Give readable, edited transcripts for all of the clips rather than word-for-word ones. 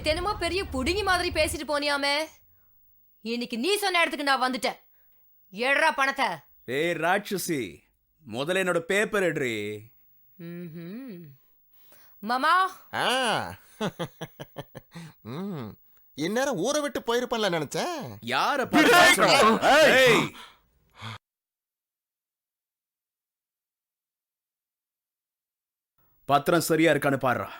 நேத்து என்னமோ பெரிய புடுங்கி மாதிரி பேசிட்டு போனியாமே, இன்னைக்கு நீ சொன்ன இடத்துக்கு நான் வந்துட்டேன். ஏடுறா பணத்தை. ஏய் ராட்சசி, முதல்ல என்னோட பேப்பர் எடுறி. மாமா இந்நேரம் ஊரை விட்டு போயிருப்பான்ல நினைச்சேன். யார பத்திரம் சரியா இருக்கான்னு பாடுறா.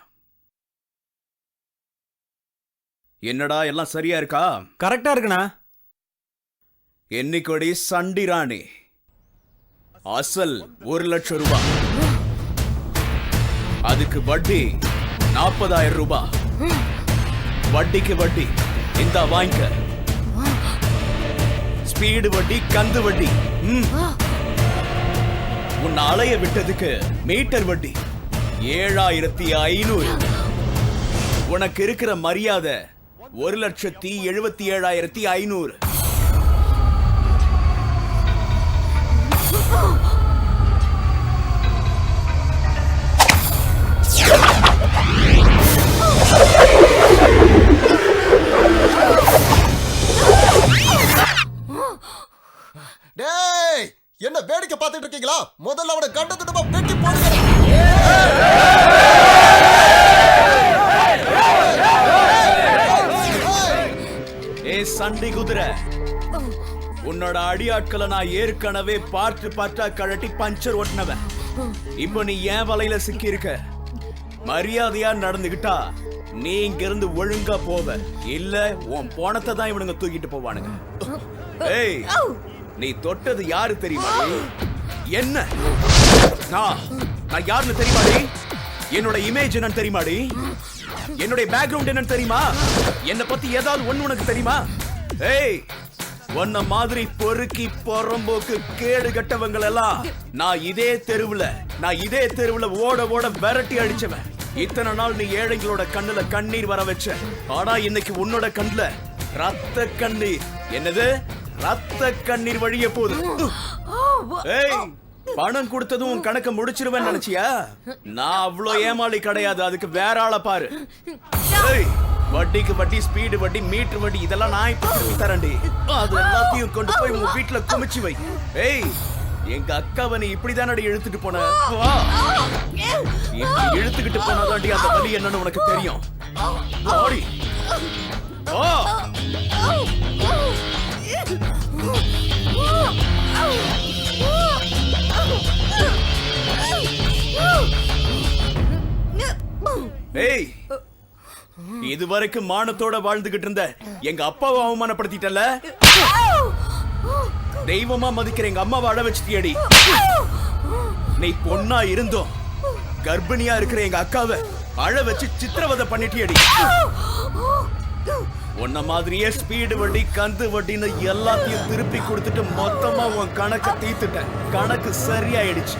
என்னடா எல்லாம் சரியா இருக்கா? கரெக்டா இருக்குண்ணா. என்னைக்கொடி சண்டி ராணி அசல் 1 லட்சம் ரூபாய், அதுக்கு வட்டி 40,000 ரூபாய். வட்டிக்கு வட்டி இந்த வாங்கிக்க. ஸ்பீடு வட்டி, கந்து வட்டி. உன்னை அலைய விட்டதுக்கு மீட்டர் வட்டி 7,500. உனக்கு இருக்கிற மரியாதை 1,77,500. டேய், என்ன வேடிக்கை பார்த்துட்டு இருக்கீங்களா? முதல்ல அவனை கண்ட துண்டமா வெட்டி போடுங்க. சண்டி குதிரை, உன்னோட அடியாட்களை நான் ஏற்கனவே பார்ட்டா கழட்டி பஞ்சர் ஓட்டினவன். இப்ப நீ ஏன் வலையில சிக்கி இருக்க. மரியாதையா நடந்துகிட்டா நீ இங்க இருந்து ஒழுங்கா போவ, இல்ல உன் போனத்தை தான் இவனுங்க தூக்கிட்டு போவானுங்க. ஏய், நீ தொட்டது யாரு தெரியுமா? என்ன நான் யாருன்னு தெரியுமாடி? என்னோட இமேஜ் என்னன்னு தெரியுமாடி? என்னுடைய பேக்ரவுண்ட் என்னன்னு தெரியுமா? என்ன பத்தி ஏதாவது ஒண்ணு உனக்கு தெரியுமா? ஏய், உன்ன மாதிரி பொறுக்கி பொறம்போக்கு கேடு கட்டவங்கள் எல்லாம் நான் இதே தெருவுல ஓட ஓட விரட்டி அடிச்சவன். இத்தனை நாள் நீ ஏழைகளோட கண்ணுல கண்ணீர் வர வச்ச. ஆனா இன்னைக்கு உன்னோட கண்ணுல ரத்த கண்ணீர். என்னது? ரத்த கண்ணீர் வழிய போகுது. ஏய், பணம் கொடுத்ததும் உன் கணக்க முடிச்சிருவேன் நினைச்சியா? நான் அவ்வளோ ஏமாளி கிடையாது. அதுக்கு வேற ஆளை பாரு. வட்டிக்கு வட்டி, ஸ்பீடு வட்டி, மீட்டர் வட்டி, இதெல்லாம் நான் இப்ப திருப்பி தரேன்டி. அது எல்லாத்தையும் கொண்டு போய் உங்க வீட்டுல குமிச்சு வை. ஏய், எங்க அக்காவை நீ இப்படிதானடி இழுத்துட்டு போன. இழுத்துக்கிட்டு போனாதாண்டி அந்த வலி என்னன்னு உனக்கு தெரியும். ஓடி ஓ. ஏய், இதுவரைக்கும் மானத்தோட வாழ்ந்துகிட்டு இருந்த எங்க அப்பாவை அவமானப்படுத்திட்டல. தெய்வமா மதிக்கிற எங்க அம்மாவை அழ வச்சிட்டியடி. நீ பொண்ணா இருந்தோம் கர்ப்பிணியா இருக்கிற எங்க அக்காவை அழ வச்சு சித்திரவதை பண்ணிட்டியடி. உன்ன மாதிரியே ஸ்பீடு வட்டி, கந்து வட்டின்னு எல்லாத்தையும் திருப்பி கொடுத்துட்டு மொத்தமா உன் கணக்கு தீர்த்துட்டேன். கணக்கு சரியாயிடுச்சு.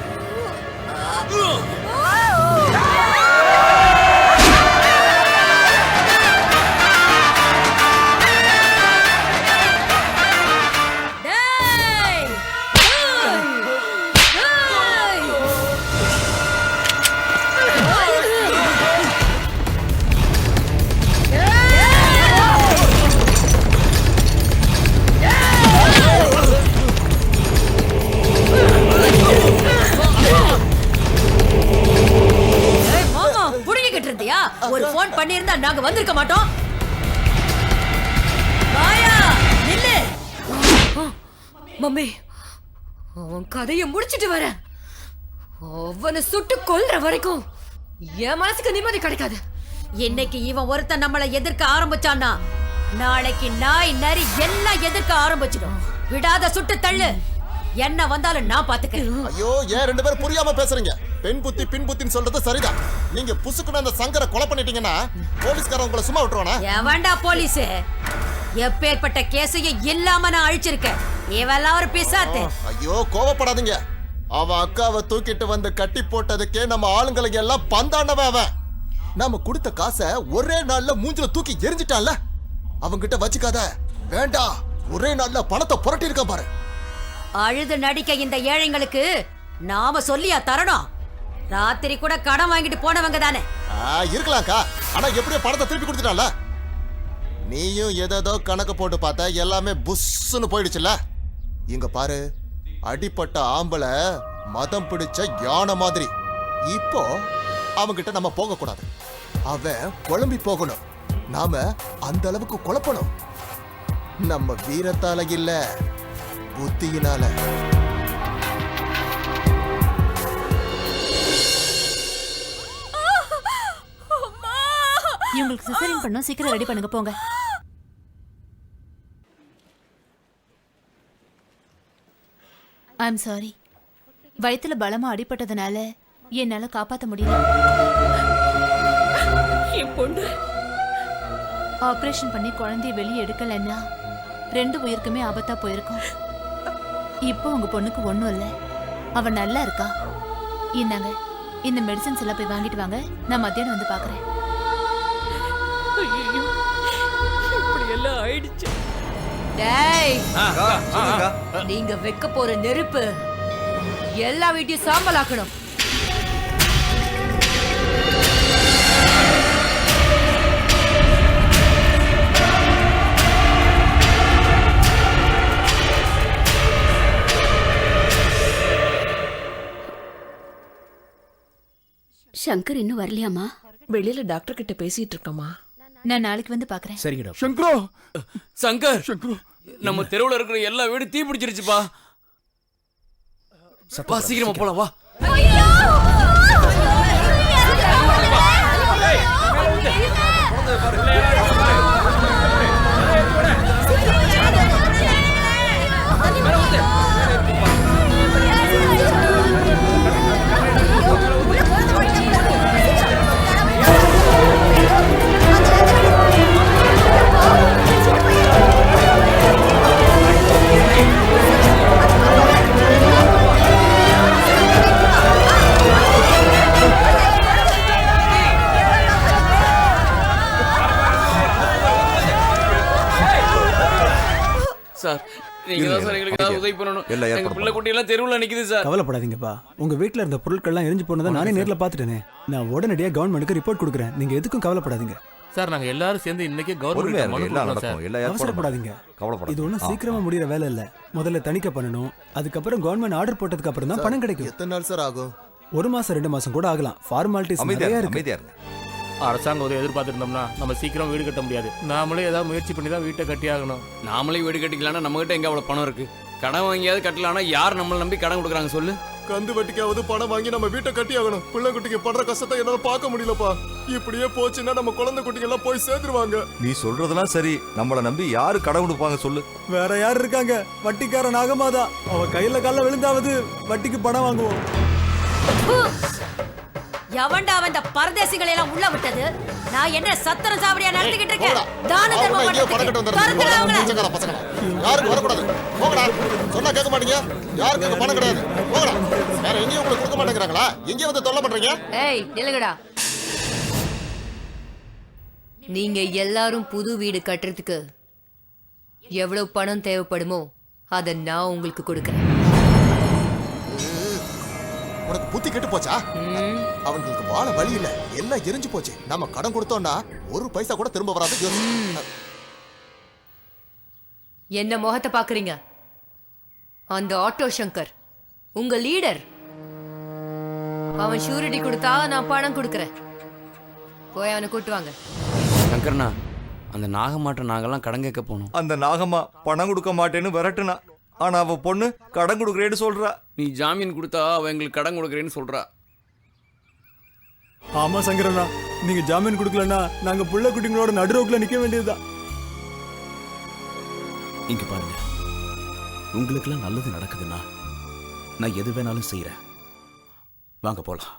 ஒரு போன் பண்ணிருந்தா நாங்க வந்திருக்க மாட்டோம். மம்மி, அவன் கதையை முடிச்சிட்டு வர. அவனை சுட்டு கொல்ற வரைக்கும் என் மனசுக்கு நிம்மதி கிடைக்காது. இன்னைக்கு இவன் ஒருத்தன் நம்மளை எதிர்க்க ஆரம்பிச்சான்னா நாளைக்கு நாய் நரி எல்லாம் எதிர்க்க ஆரம்பிச்சிடும். விடாத சுட்டு தள்ளு. என்ன வந்தாலும் நான் பாத்துக்கிறேன். ஐயோ, ஏன் 2 பேரும் புரியாம பேசுறீங்க? பெண் புத்தி பின் புத்தின்னு சொல்றது சரிதான். நீங்க புசுக்குன்னு அந்த சங்கரை கொலை பண்ணிட்டீங்கன்னா போலீஸ்காரன் உங்களை சும்மா விட்டுருவானா? எவன்டா போலீஸ்? எப்பேற்பட்ட கேஸையும் இல்லாம நான் அழிச்சிருக்கேன். இவெல்லாம் ஒரு பிசாத்து. ஐயோ, கோவப்படாதீங்க. அவன் அக்காவை தூக்கிட்டு வந்து கட்டி போட்டதுக்கே நம்ம ஆளுங்களை எல்லாம் பந்தாண்டவன் அவன். நாம கொடுத்த காசை ஒரே நாள்ல மூஞ்சில தூக்கி எரிஞ்சிட்டான்ல. அவங்கிட்ட வச்சுக்காத. வேண்டாம், ஒரே நாள்ல பணத்தை புரட்டி இருக்க பாரு. அழுது நடிக்க இந்த ஏழைங்களுக்கு நாம சொல்லியா தரணும்? ராத்திரி கூட கடன் வாங்கிட்டு போனவங்க தானே. இருக்கலாம்க்கா, ஆனா எப்படியோ பணத்தை திருப்பி கொடுத்துட்டான்ல. நீயும் ஏதோ கணக்கு போட்டு பார்த்த எல்லாமே புஷ்ஷுன்னு போயிடுச்சுல. இங்க பாரு, அடிப்பட்ட ஆம்பளை மதம் பிடிச்ச யானை மாதிரி. இப்போ அவன்கிட்ட நம்ம போக கூடாது. அவன் குழம்பி போகணும். நாம அந்த அளவுக்கு குழப்பணும். நம்ம வீரத்தால இல்ல, புத்தியினால. இவங்களுக்கு சிசரின் பண்ணோம், சீக்கிரம் ரெடி பண்ணுங்க போங்க. ஐம் சாரி, வயித்துல பலமா அடிபட்டதுனால என்னால காப்பாத்த முடியல. என் பொண்ணு ஆபரேஷன் பண்ணி குழந்தைய வெளியே எடுக்கலன்னா 2 உயிருக்குமே ஆபத்தா போயிருக்கும். இப்போ உங்க பொண்ணுக்கு ஒண்ணும் இல்ல, அவ நல்லா இருக்கா. இந்தாங்க, இந்த மெடிசன்ஸ் எல்லாம் போய் வாங்கிட்டு வாங்க. நான் மத்தியானம் வந்து பாக்குறேன். ஐயோ, இப்படி எல்லாம் ஆயிடுச்சு. டேய், நீங்க வைக்க போற நெருப்பு எல்லா வீட்டையும் சாம்பலாக்கணும். சங்கர் இன்னும் வரலையாமா? வெளியில டாக்டர் கிட்ட பேசிட்டு இருக்கோமா? நான் நாளைக்கு வந்து பாக்குறேன். சரிங்க டாக்டர். சங்கரோ, சங்கர், நம்ம தெருவுல இருக்கிற எல்லா வீடும் தீ பிடிச்சிருச்சுப்பா. வா சீக்கிரமா போலாம் வா. சார், நீங்க தான் சார் எங்களுக்கு ஏதாவது உதவி பண்ணணும். எங்க பிள்ளை குட்டி எல்லாம் தெருவுல நிக்குது சார். கவலைப்படாதீங்கப்பா. உங்க வீட்ல இருந்த பொருட்கள்லாம் எரிஞ்சு போனதை நானே நேர்ல பாத்துட்டேனே. நான் உடனடியா கவர்மெண்ட்டுக்கு ரிப்போர்ட் கொடுக்குறேன். நீங்க எதுக்கும் கவலைப்படாதீங்க. சார், நாங்க எல்லாரும் சேர்ந்து இன்னைக்கே கவர்மெண்ட் மனு கொடுக்கிறோம் சார். அவசரப்படாதீங்க. இது ஒன்றும் சீக்கிரமா முடியற வேலை இல்ல. முதல்ல தணிக்கை பண்ணணும். அதுக்கப்புறம் கவர்மெண்ட் ஆர்டர் போட்டதுக்கு அப்புறம் தான் பணம் கிடைக்கும். எத்தனை நாள் சார் ஆகும்? 1 மாசம் 2 மாசம் கூட ஆகலாம். ஃபார்மாலிட்டிஸ் நிறைய இருக்கு. அரசாங்கம் உதவி எதிர்பார்த்துருந்தோம்னா நம்ம சீக்கிரம் வீடு கட்ட முடியாது. நாமளே ஏதாவது முயற்சி பண்ணி தான் வீட்டை கட்டி ஆகணும். நாமளே வீடு கட்டிக்கலாம்னா நம்ம கிட்ட எங்க அவ்வளவு பணம் இருக்கு? கடன் வாங்கியாவது கட்டலாம்னா யார் நம்மளை நம்பி கடன் கொடுக்குறாங்க சொல்லு? கந்து வட்டிக்காவது பணம் வாங்கி நம்ம வீட்டை கட்டி ஆகணும். பிள்ளை குட்டிக்கு படுற கஷ்டத்தை என்னால பார்க்க முடியலப்பா. இப்படியே போச்சுன்னா நம்ம குழந்தை குட்டிங்க எல்லாம் போய் சேர்ந்துருவாங்க. நீ சொல்றதெல்லாம் சரி. நம்மள நம்பி யாரு கடன் கொடுப்பாங்க சொல்லு? வேற யார் இருக்காங்க? வட்டிக்கார நாகமாதா. அவ கையில கால விழுந்தாவது வட்டிக்கு பணம் வாங்குவோம். எவன்டா அவன் இந்த பரதேசிகளை எல்லாம் உள்ள விட்டது? நான் என்ன சத்திரம் சாவடியா நடத்திக்கிட்டு இருக்கேன்? தான தர்மம் பண்றதுக்கு. யாருக்கு வரக்கூடாது. போங்கடா. சொன்னா கேட்க மாட்டீங்க. யாருக்கு அங்க பணம் கிடையாது. போங்கடா. வேற எங்கேயும் உங்களுக்கு கொடுக்க மாட்டேங்கிறாங்களா? எங்கேயும் வந்து தொல்லை பண்றீங்க? ஏய், நில்லுங்கடா. நீங்க எல்லாரும் புது வீடு கட்டுறதுக்கு எவ்வளவு பணம் தேவைப்படுமோ அதை நான் உங்களுக்கு கொடுக்கறேன். உனக்கு புத்தி கெட்டு போச்சா? அவங்களுக்கு வாழ வழி இல்ல, எல்லாம் எரிஞ்சு போச்சு. நம்ம கடன் கொடுத்தோம்னா 1 பைசா கூட திரும்ப வராது. என்ன முகத்தை பாக்குறீங்க? அந்த ஆட்டோ சங்கர் உங்க லீடர். அவன் ஷூரிட்டி கொடுத்தா நான் பணம் கொடுக்கறேன். போய் அவனை கூட்டு வாங்க. சங்கர்னா, அந்த நாகமாட்ட நாங்கெல்லாம் கடன் கேட்க போனோம். அந்த நாகம்மா பணம் கொடுக்க மாட்டேன்னு விரட்டுனா. ஆனா அவ பொண்ணு கடன் கொடுக்குறேன்னு சொல்றா. நீ ஜாமீன் கொடுத்தா அவ எங்களுக்கு கடன் கொடுக்குறேன்னு சொல்றா. ஆமா சங்கரண்ணா, நீங்க ஜாமீன் கொடுக்கலன்னா நாங்க புள்ள குட்டிங்களோட நடுரோக்குல நிக்க வேண்டியதுதான். இங்க பாருங்க, உங்களுக்கெல்லாம் நல்லது நடக்குதுன்னா நான் எது வேணாலும் செய்யறேன். வாங்க போலாம்.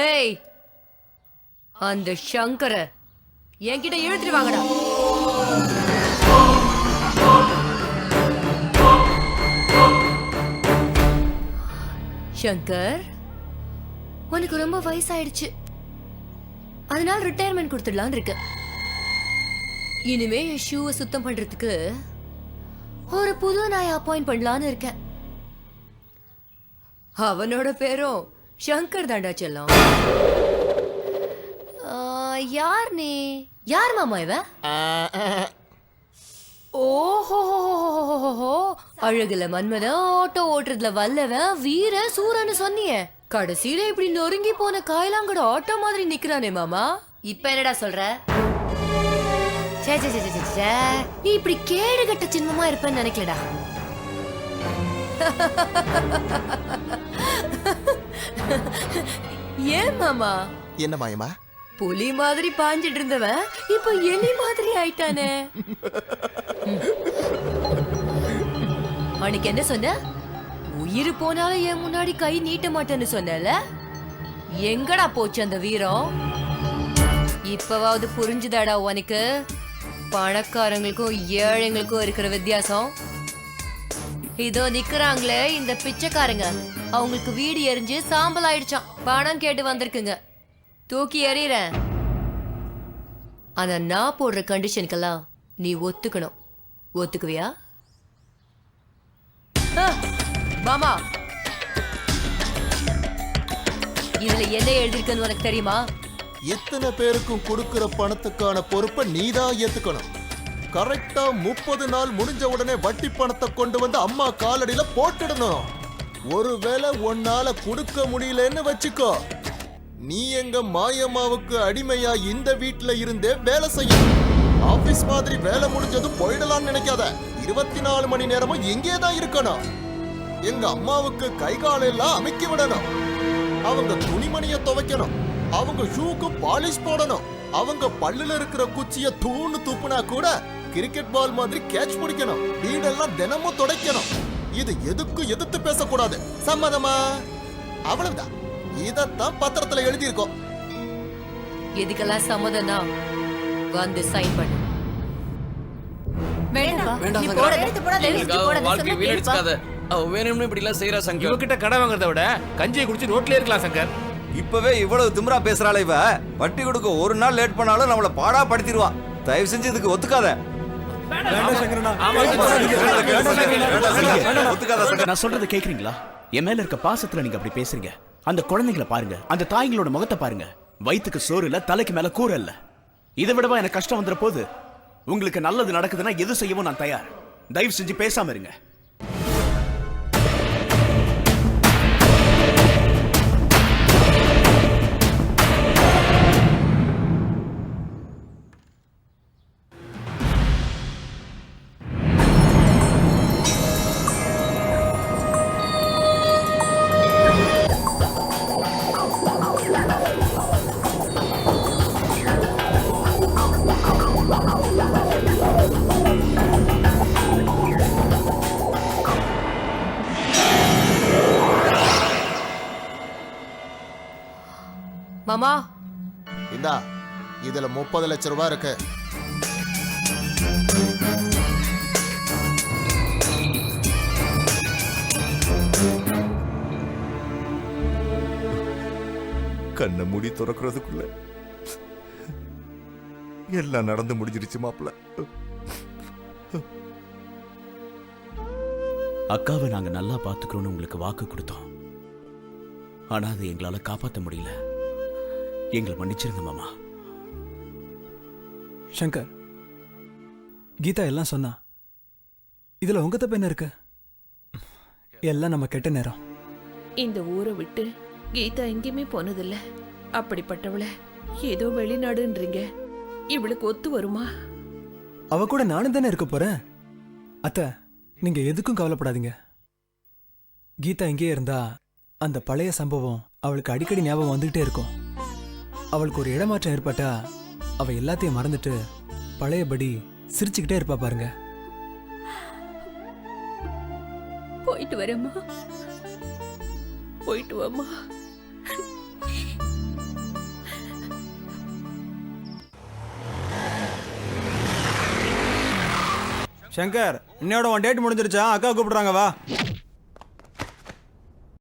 ஏய், அந்த சங்கர என்கிட்ட இழுத்துட்டு வாங்கடா. சங்கர், உனக்கு ரொம்ப வயசாயிடுச்சு, அதனால ரிட்டையர்மெண்ட் கொடுத்துடலான்னு இருக்கு. இனிமே என் ஷூவை சுத்தம் பண்றதுக்கு ஒரு புது நாயை அப்பாயிண்ட் பண்ணலான்னு இருக்கேன். அவனோட பேரும் சங்கர் தாண்டா செல்லம். யார் நீ? யார் மாமா இவ? ஓஹோ, அழகுல மன்மதன், ஆட்டோ ஓட்டுறதுல வல்லவன், வீர சூரன்னு சொன்னியே, கடைசியில இப்படி நொறுங்கி போன காயலாங்கட ஆட்டோ மாதிரி நிக்கிறானே மாமா. இப்ப என்னடா சொல்ற? சே சே சே சே சே, நீ இப்படி கேடு கட்ட சின்னமா இருப்பேன்னு நினைக்கலடா. ஏன் மாமா? என்ன மாயமா? புலி மாதிரி பாஞ்சிட்டு இருந்தவன் இப்ப எலி மாதிரி ஆயிட்டானே. அன்னைக்கு என்ன சொன்ன? உயிர் போனாலும் என் முன்னாடி கை நீட்ட மாட்டேன்னு சொன்னல. எங்கடா போச்சு அந்த வீரம்? இப்பவாவது புரிஞ்சுதாடா உனக்கு பணக்காரங்களுக்கும் ஏழைங்களுக்கும் இருக்கிற வித்தியாசம்? இதோ நிக்கிறாங்களே இந்த பிச்சைக்காரங்க, அவங்களுக்கு வீடு எரிஞ்சு சாம்பல் ஆயிடுச்சான். பணம் கேட்டு வந்திருக்குங்க, தூக்கி எறிறேன். ஆனா நான் போடுற கண்டிஷனுக்கெல்லாம் நீ ஒத்துக்கணும். ஒத்துக்குவியா? மாமா, இதுல என்ன எழுதிருக்குன்னு உனக்கு தெரியுமா? எத்தனை பேருக்கும் கொடுக்கிற பணத்துக்கான பொறுப்பை நீதான் ஏத்துக்கணும். கரெக்டா 30 நாள் முடிஞ்ச உடனே வட்டி பணத்தை கொண்டு வந்து அம்மா காலடியில போட்டுடணும். ஒருவேளை உன்னால கொடுக்க முடியலன்னு வச்சுக்கோ, நீ எங்க மாயம்மாவுக்கு அடிமையா இந்த வீட்டுல இருந்தே வேலை செய்யணும். ஆபீஸ் மாதிரி வேலை முடிஞ்சதும் போயிடலாம்னு நினைக்காத. 24 மணி நேரமும் இங்கே தான் இருக்கணும். எங்க அம்மாவுக்கு கை காலெல்லாம் அமைக்கி விடணும். அவங்க துணிமணிய துவைக்கணும். அவங்க ஷூக்கு பாலிஷ் போடணும். அவங்க பல்லுல இருக்கிற குச்சிய தூணு துப்புனா கூட கிரிக்கெட் பால் மாதிரி கேட்ச் பிடிக்கணும். வீடெல்லாம் தினமும் துடைக்கணும். இது எதுக்கும் எதிர்த்து பேசக்கூடாது. சம்மதமா? அவ்வளவுதான். இதத்தான் பத்திரத்துல எழுதியிருக்கோம். எதுக்கெல்லாம் சம்மதம்னா வந்து சைன் பண்ணு. வாழ்க்கை வீணடிச்சுக்காத. அவ வேணும்னு இப்படி எல்லாம் செய்யறா சங்கர். இவகிட்ட கடை வாங்குறத விட கஞ்சியை குடிச்சு ரோட்ல இருக்கலாம் சங்கர். இப்பவே இவ்வளவு திமிரா பேசுறாள இவ. வட்டி கொடுக்க ஒரு நாள் லேட் பண்ணாலும் நம்மள பாடா படுத்திடுவா. தயவு செஞ்சு இதுக்கு ஒத்துக்காத. நான் சொல்றதை கேக்குறீங்களா? என் மேல இருக்க பாசத்துல நீங்க அப்படி பேசுறீங்க. அந்த குழந்தைங்களை பாருங்க, அந்த தாய்களோட முகத்தை பாருங்க. வயிற்றுக்கு சோறு இல்ல, தலைக்கு மேல கூரை இல்ல. இதை விடவா எனக்கு கஷ்டம் வந்துற போது? உங்களுக்கு நல்லது நடக்குதுன்னா எது செய்யவும் நான் தயார். தயவு செஞ்சு பேசாம இருங்க. மாமா, இந்தா, இதுல 30 லட்சம் ரூபாய் இருக்கு. கண்ணை மூடி துறக்கிறதுக்குள்ள எல்லாம் நடந்து முடிஞ்சிருச்சு மாப்பிள்ள. அக்காவை நாங்க நல்லா பாத்துக்கிறோம்னு உங்களுக்கு வாக்கு கொடுத்தோம். ஆனா அதை எங்களால காப்பாற்ற முடியல. எங்களை மன்னிச்சிருங்க மாமா. சங்கர், கீதா எல்லாம் சொன்னா. இதுல உங்க தப்பு என்ன இருக்கு? எல்லாம் நம்ம கெட்ட நேரம். இந்த ஊரை விட்டு கீதா எங்கேயுமே போனதில்ல. அப்படிப்பட்டவளை ஏதோ வெளிநாடுன்றீங்க. இவளுக்கு ஒத்து வருமா? அவ கூட நானும் தானே இருக்க போறேன். அத்தை, நீங்க எதுக்கும் கவலைப்படாதீங்க. கீதா இங்கேயே இருந்தா அந்த பழைய சம்பவம் அவளுக்கு அடிக்கடி ஞாபகம் வந்துகிட்டே இருக்கும். அவளுக்கு ஒரு இடமாற்றம் ஏற்பட்டா அவ எல்லாத்தையும் மறந்துட்டு பழையபடி சிரிச்சுக்கிட்டே இருப்பா பாருங்க. போயிட்டு வரேம்மா. போயிட்டு வாமா. சங்கர், இன்னையோட உன் டேட் முடிஞ்சிருச்சா? அக்கா கூப்பிடுறாங்க, வா.